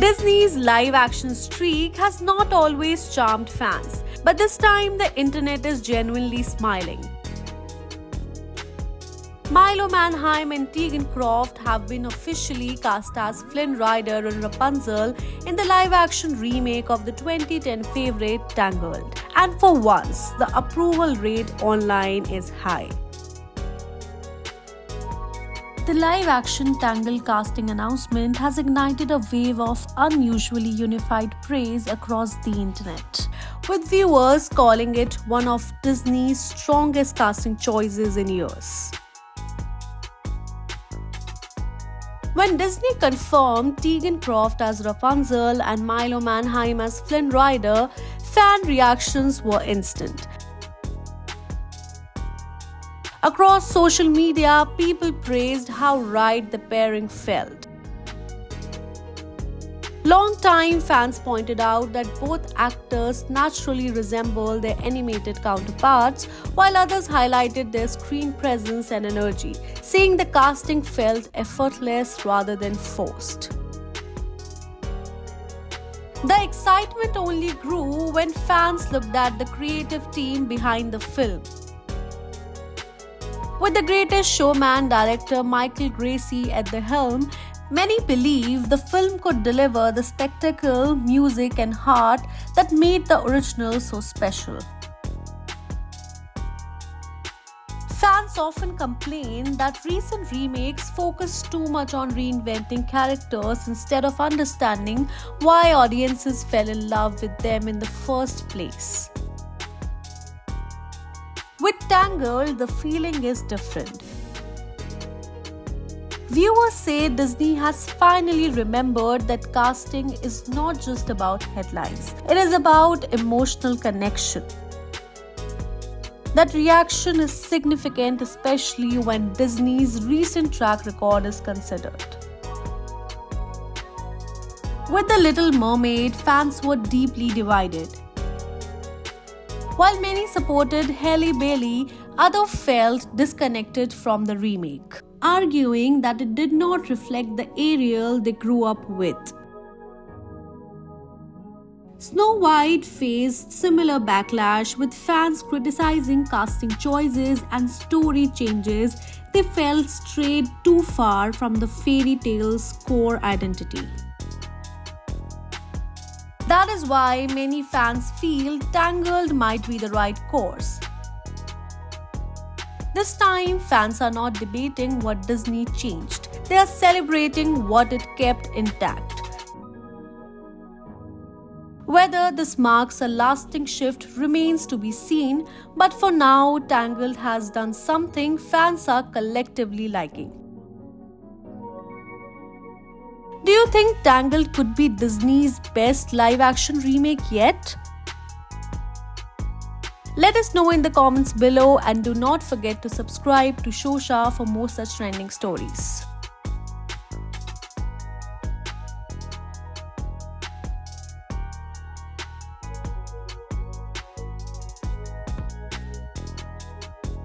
Disney's live-action streak has not always charmed fans, but this time the internet is genuinely smiling. Milo Manheim and Tegan Croft have been officially cast as Flynn Rider and Rapunzel in the live-action remake of the 2010 favorite Tangled. And for once, the approval rate online is high. The live-action Tangled casting announcement has ignited a wave of unusually unified praise across the internet, with viewers calling it one of Disney's strongest casting choices in years. When Disney confirmed Tegan Croft as Rapunzel and Milo Manheim as Flynn Rider, fan reactions were instant. Across social media, people praised how right the pairing felt. Long-time fans pointed out that both actors naturally resemble their animated counterparts, while others highlighted their screen presence and energy, saying the casting felt effortless rather than forced. The excitement only grew when fans looked at the creative team behind the film. With The Greatest Showman director Michael Gracie at the helm, many believe the film could deliver the spectacle, music, and heart that made the original so special. Fans often complain that recent remakes focus too much on reinventing characters instead of understanding why audiences fell in love with them in the first place. With Tangled, the feeling is different. Viewers say Disney has finally remembered that casting is not just about headlines. It is about emotional connection. That reaction is significant, especially when Disney's recent track record is considered. With The Little Mermaid, fans were deeply divided. While many supported Halle Bailey, others felt disconnected from the remake, arguing that it did not reflect the Ariel they grew up with. Snow White faced similar backlash, with fans criticizing casting choices and story changes they felt strayed too far from the fairy tale's core identity. That is why many fans feel Tangled might be the right course. This time, fans are not debating what Disney changed. They are celebrating what it kept intact. Whether this marks a lasting shift remains to be seen, but for now, Tangled has done something fans are collectively liking. Do you think Tangled could be Disney's best live-action remake yet? Let us know in the comments below, and do not forget to subscribe to Shosha for more such trending stories.